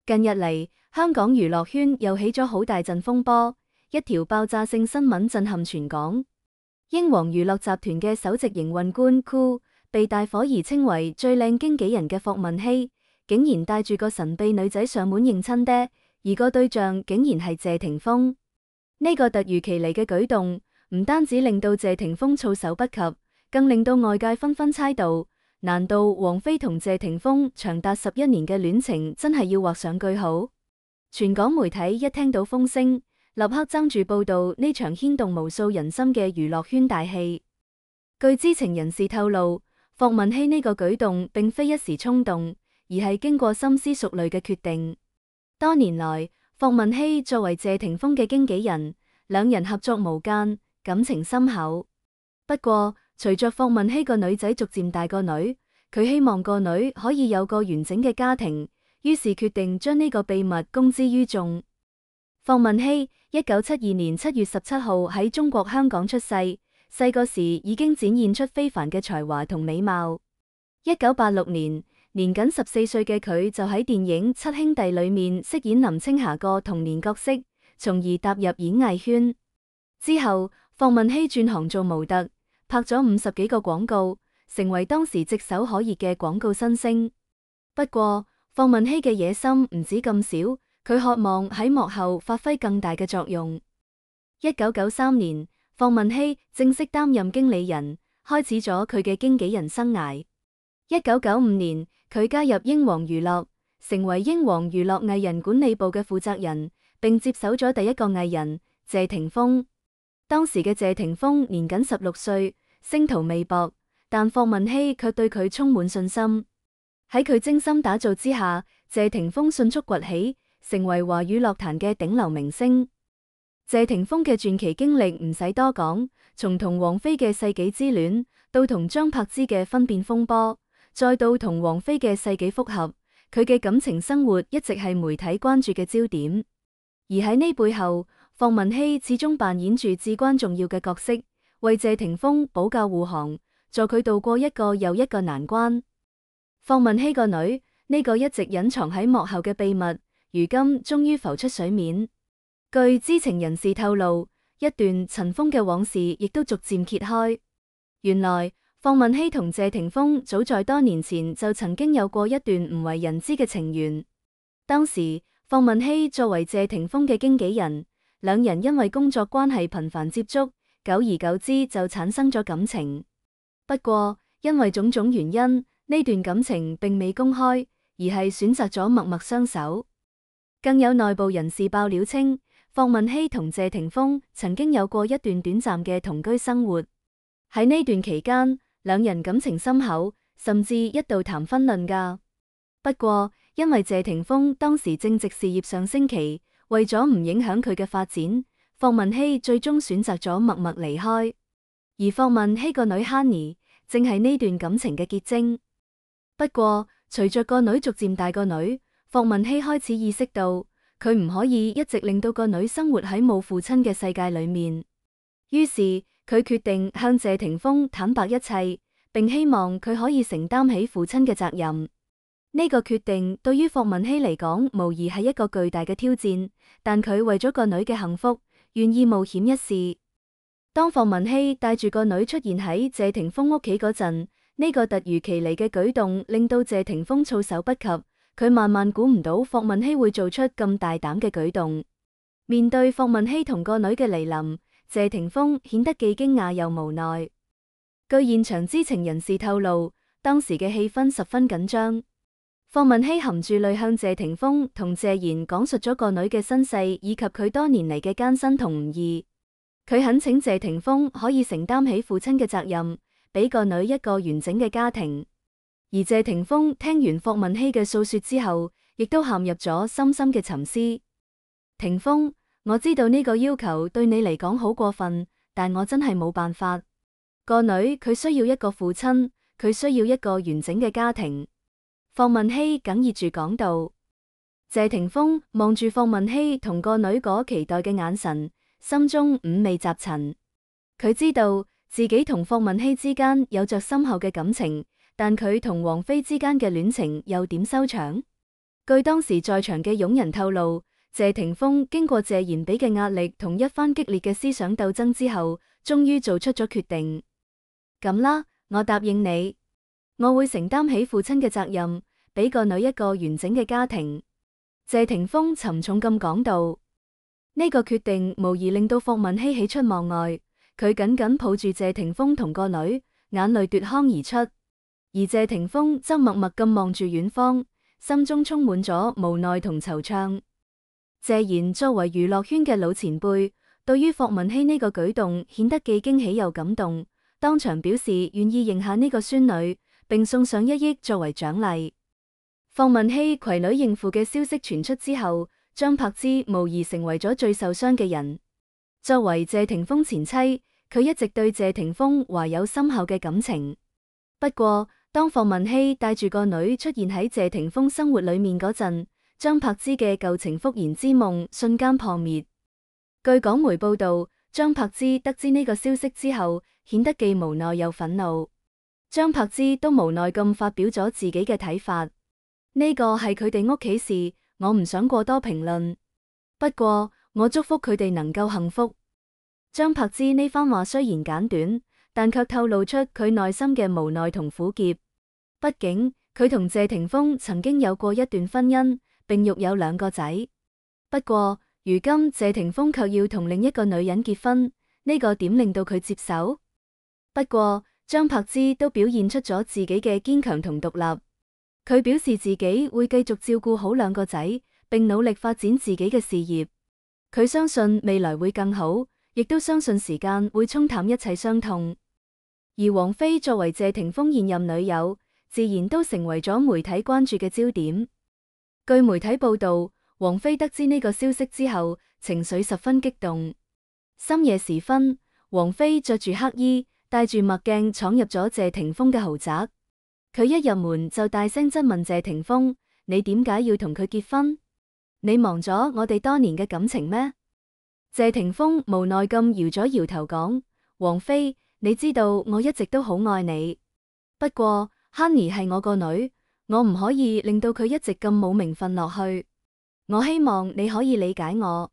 近日嚟，香港娛樂圈又起咗好大陣風波，一條爆炸性新聞震撼全港。英皇娛樂集團嘅首席營運官 Cool 被大伙兒稱為最靚經紀人嘅霍汶希，竟然帶住個神秘女仔上門認親爹，而個對象竟然係謝霆鋒。呢個突如其來嘅舉動，唔單止令到謝霆鋒措手不及，更令到外界紛紛猜度。難道王菲同謝霆鋒長達11年嘅戀情真係要畫上句號？全港媒體一聽到風聲，立刻爭住報道呢場牽動無數人心嘅娛樂圈大戲。據知情人士透露，霍汶希呢個舉動並非一時衝動，而係經過深思熟慮嘅決定。多年來，霍汶希作為謝霆鋒嘅經紀人，兩人合作無間，感情深厚。不過，隨着霍汶希個女仔逐漸大個女，佢希望個女可以有個完整嘅家庭，於是決定將呢個秘密公之於眾。霍汶希1972年7月17號喺中國香港出世，細個時已經展現出非凡嘅才華同美貌。1986年，年僅14歲嘅佢就喺電影《七兄弟》裏面飾演林青霞個童年角色，從而踏入演藝圈。之後，霍汶希轉行做模特，拍咗50幾個廣告，成為當時炙手可熱嘅廣告新星。不過，霍汶希嘅野心唔止咁少，佢渴望喺幕後發揮更大嘅作用。1993年，霍汶希正式擔任經理人，開始咗佢嘅經紀人生涯。1995年，佢加入英皇娛樂，成為英皇娛樂藝人管理部嘅負責人，並接手咗第一個藝人謝霆鋒。當時嘅謝霆鋒年僅16歲，星途微薄，但霍汶希卻對佢充滿信心。喺佢精心打造之下，謝霆鋒迅速崛起，成為華語樂壇嘅頂流明星。謝霆鋒嘅傳奇經歷唔使多講，從同王菲嘅世紀之戀，到同張柏芝嘅婚變風波，再到同王菲嘅世紀復合，佢嘅感情生活一直係媒體關注嘅焦點。而喺呢背後，霍汶希始終扮演住至關重要嘅角色，為謝霆鋒保駕護航，助佢渡過一個又一個難關。霍汶希個女，呢個一直隱藏喺幕後嘅秘密，如今終於浮出水面。據知情人士透露，一段塵封嘅往事亦都逐漸揭開。原來霍汶希同謝霆鋒早在多年前就曾經有過一段唔為人知嘅情緣。當時霍汶希作為謝霆鋒嘅經紀人，兩人因為工作關係頻繁接觸，久而久之就產生咗感情。不過因為種種原因，呢段感情並未公開，而係選擇咗默默相守。更有內部人士爆料稱，霍汶希同謝霆鋒曾經有過一段短暫嘅同居生活。喺呢段期間，兩人感情深厚，甚至一度談婚論嫁。不過因為謝霆鋒當時正值事業上升期，為咗唔影響佢嘅發展，霍汶希最終選擇咗默默離開。而霍汶希個女 Honey 正係呢段感情嘅結晶。不過隨着個女逐漸大個女，霍汶希開始意識到佢唔可以一直令到個女生活喺冇父親嘅世界裏面。於是佢決定向謝霆鋒坦白一切，並希望佢可以承擔起父親嘅責任。呢個決定對於霍汶希嚟講，無疑係一個巨大嘅挑戰，但佢為咗個女嘅幸福，願意冒險一試。當霍汶希帶住個女出現喺謝霆鋒屋企嗰陣，呢個突如其來嘅舉動令到謝霆鋒措手不及，佢萬萬估唔到霍汶希會做出咁大膽嘅舉動。面對霍汶希同個女嘅嚟臨，謝霆鋒顯得既驚訝又無奈。據現場知情人士透露，當時嘅氣氛十分緊張。霍汶希含住淚向謝霆鋒同謝賢講述咗個女嘅身世以及佢多年嚟嘅艱辛同唔易。佢懇請謝霆鋒可以承擔起父親嘅責任，俾個女一個完整嘅家庭。而謝霆鋒聽完霍汶希嘅訴說之後，亦都陷入咗深深嘅沉思。霆鋒，我知道呢個要求對你嚟講好過分，但我真係冇辦法。個女佢需要一個父親，佢需要一個完整嘅家庭。霍汶希哽咽住講道。謝霆鋒望住霍汶希同個女嗰期待嘅眼神，心中五味雜陳。佢知道自己同霍汶希之間有着深厚嘅感情，但佢同王菲之間嘅戀情又點收場？據當時在場嘅佣人透露，謝霆鋒經過謝賢俾嘅壓力同一番激烈嘅思想鬥爭之後，終於做出咗決定。咁啦，我答應你，我會承擔起父親嘅責任，俾個女一個完整嘅家庭。謝霆鋒沉重咁講道。呢個決定無疑令到霍汶希喜出望外，佢緊緊抱住謝霆鋒同個女，眼淚奪眶而出。而謝霆鋒則默默咁望住遠方，心中充滿咗無奈同惆悵。謝賢作為娛樂圈嘅老前輩，對於霍汶希呢個舉動顯得既驚喜又感動，當場表示願意認下呢個孫女，並送上1億作為獎勵。霍汶希攜女認父嘅消息傳出之後，張柏芝無疑成為咗最受傷嘅人。作為謝霆鋒前妻，佢一直對謝霆鋒懷有深厚嘅感情。不過，當霍汶希帶住個女出現喺謝霆鋒生活裏面嗰陣，張柏芝嘅舊情復燃之夢瞬間破滅。據港媒報道，張柏芝得知呢個消息之後，顯得既無奈又憤怒。張柏芝都無奈咁發表咗自己嘅睇法：呢個係佢哋屋企事，我唔想過多評論。不過，我祝福佢哋能夠幸福。張柏芝呢番話雖然簡短，但卻透露出佢內心嘅無奈同苦澀。畢竟，佢同謝霆鋒曾經有過一段婚姻，並育有2個仔。不過，如今謝霆鋒卻要同另一個女人結婚，呢個點令到佢接受？不過，張柏芝都表現出咗自己嘅堅強同獨立。佢表示自己會繼續照顧好2個仔，並努力發展自己嘅事業。佢相信未來會更好，亦都相信時間會沖淡一切傷痛。而王菲作為謝霆鋒現任女友，自然都成為咗媒體關注嘅焦點。據媒體報道，王菲得知呢個消息之後，情緒十分激動。深夜時分，王菲着住黑衣，戴住墨鏡闖入咗謝霆鋒嘅豪宅。佢一入門就大聲質問謝霆鋒：你點解要同佢結婚？你忘咗我哋多年嘅感情咩？謝霆鋒無奈咁搖咗搖頭講：王菲，你知道我一直都好愛你，不過 Honey 係我個女，我唔可以令到佢一直咁冇名分落去。我希望你可以理解我。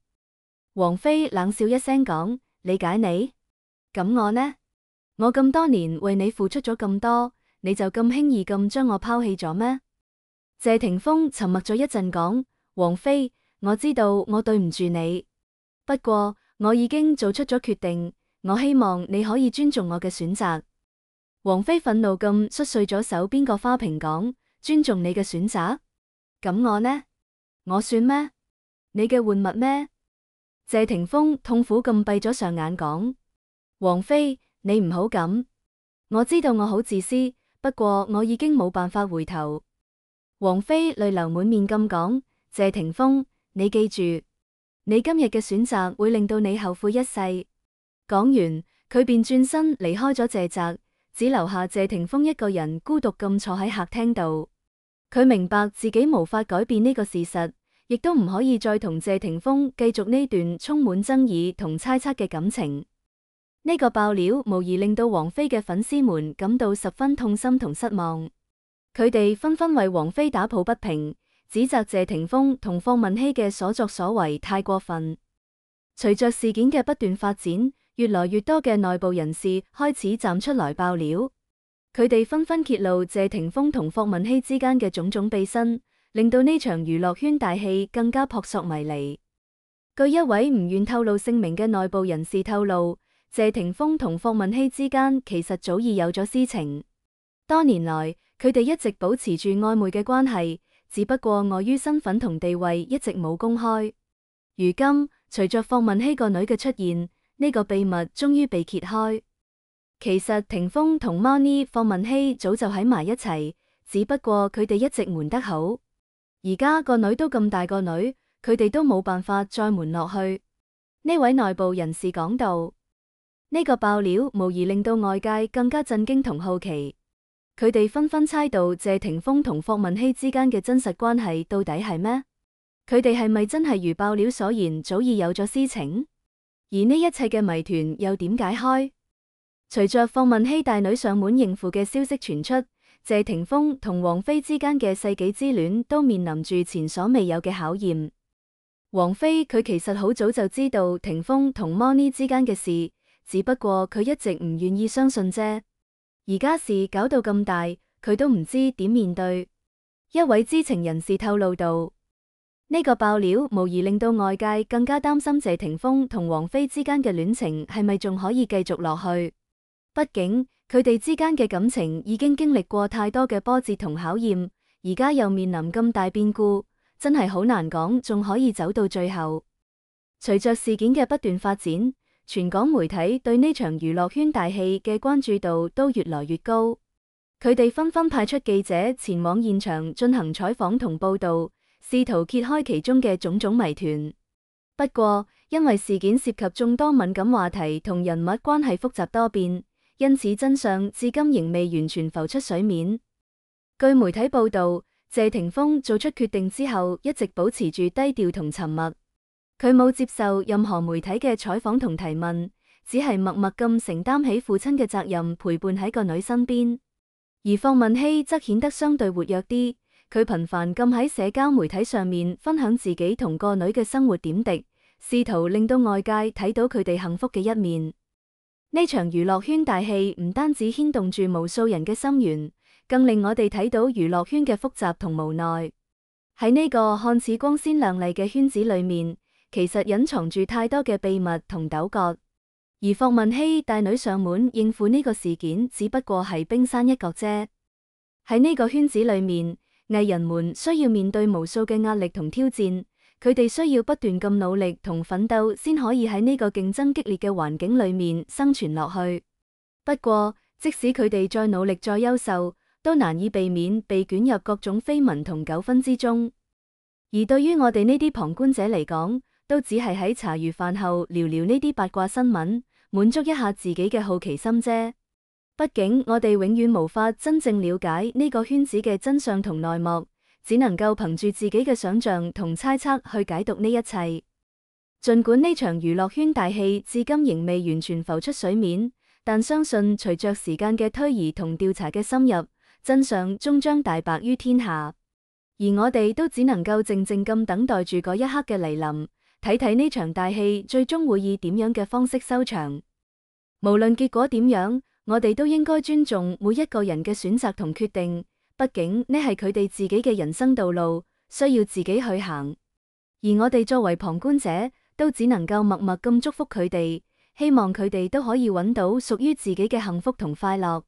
王菲冷笑一聲講：理解你？咁我呢？我咁多年為你付出咗咁多，你就咁輕易咁將我拋棄咗咩？謝霆鋒沉默咗一陣講：王菲，我知道我對唔住你，不過我已經做出咗決定，我希望你可以尊重我嘅選擇。王菲憤怒咁摔碎咗手邊個花瓶講：尊重你嘅選擇？咁我呢？我算咩？你嘅玩物咩？謝霆鋒痛苦咁閉咗上眼講：王菲，你唔好咁，我知道我好自私，不過我已經冇辦法回頭。王菲淚流滿面咁講：謝霆鋒，你記住，你今日嘅選擇會令到你後悔一世。講完，佢便轉身離開咗謝宅，只留下謝霆鋒一個人孤獨咁坐喺客廳度。佢明白自己無法改變呢個事實，亦都唔可以再同謝霆鋒繼續呢段充滿爭議同猜測嘅感情。呢個爆料無疑令到王菲嘅粉絲們感到十分痛心同失望。佢哋紛紛為王菲打抱不平，指責謝霆鋒同霍汶希嘅所作所為太過分。隨着事件嘅不斷發展，越來越多嘅內部人士開始站出來爆料。佢哋紛紛揭露謝霆鋒同霍汶希之間嘅種種秘辛，令到呢場娛樂圈大戲更加撲朔迷離。據一位唔願透露姓名嘅內部人士透露，謝霆鋒同霍汶希之間其實早已有咗私情。多年來，佢哋一直保持住曖昧嘅關係，只不過礙於身份同地位一直冇公開。如今，隨着霍汶希個女嘅出現，呢個秘密終於被揭開。其實霆鋒同貓妮霍汶希早就喺埋一齊，只不過佢哋一直瞞得好。而家個女都咁大個女，佢哋都冇辦法再瞞落去。呢位內部人士講道，呢個爆料無疑令到外界更加震驚同好奇。佢哋紛紛猜度謝霆鋒同霍汶希之間嘅真實關係到底係咩？佢哋係咪真係如爆料所言早已有咗私情？而呢一切嘅謎團又點解開？隨着霍汶希帶女上門應付嘅消息傳出，謝霆鋒同王菲之間嘅世紀之戀都面臨住前所未有嘅考驗。王菲佢其實好早就知道霆鋒同 Money 之間嘅事，只不過佢一直唔願意相信啫。而家事搞到咁大，佢都唔知點面對。一位知情人士透露道，呢個爆料無疑令到外界更加擔心謝霆鋒同王菲之間嘅戀情係咪仲可以繼續落去。畢竟佢哋之間嘅感情已經經歷過太多嘅波折同考驗，而家又面臨咁大變故，真係好難講仲可以走到最後。隨着事件嘅不斷發展，全港媒體對呢場娛樂圈大戲嘅關注度都越來越高。佢哋紛紛派出記者前往現場進行採訪同報道，試圖揭開其中嘅種種謎團。不過，因為事件涉及眾多敏感話題同人物關係複雜多變，因此真相至今仍未完全浮出水面。據媒體報道，謝霆鋒做出決定之後，一直保持住低調同沉默。佢冇接受任何媒體嘅採訪同提問，只係默默咁承擔起父親嘅責任，陪伴喺個女身邊。而霍汶希則顯得相對活躍啲，佢頻繁咁喺社交媒體上面分享自己同個女嘅生活點滴，試圖令到外界睇到佢哋幸福嘅一面。呢場娛樂圈大戲唔單止牽動住無數人嘅心弦，更令我哋睇到娛樂圈嘅複雜同無奈。喺呢個看似光鮮亮麗嘅圈子裏面，其實隱藏住太多嘅秘密同糾葛。而霍汶希帶女上門應付呢個事件，只不過係冰山一角啫。喺呢個圈子裏面，藝人們需要面對無數嘅壓力同挑戰，佢哋需要不斷咁努力同奮鬥，先可以喺呢個競爭激烈嘅環境裏面生存落去。不過，即使佢哋再努力再優秀，都難以避免被捲入各種緋聞同糾紛之中。而對於我哋呢啲旁觀者嚟講，都只係喺茶餘飯後聊聊呢啲八卦新聞，滿足一下自己嘅好奇心啫。畢竟我哋永遠無法真正了解呢個圈子嘅真相同內幕，只能夠憑住自己嘅想象同猜測去解讀呢一切。盡管呢場娛樂圈大戲至今仍未完全浮出水面，但相信隨着時間嘅推移同調查嘅深入，真相終將大白於天下。而我哋都只能夠靜靜咁等待住嗰一刻嘅來臨，睇睇呢場大戲最終會以點樣嘅方式收場。無論結果點樣，我哋都應該尊重每一個人嘅選擇同決定，畢竟呢係佢哋自己嘅人生道路，需要自己去行。而我哋作為旁觀者，都只能夠默默咁祝福佢哋，希望佢哋都可以揾到屬於自己嘅幸福同快樂。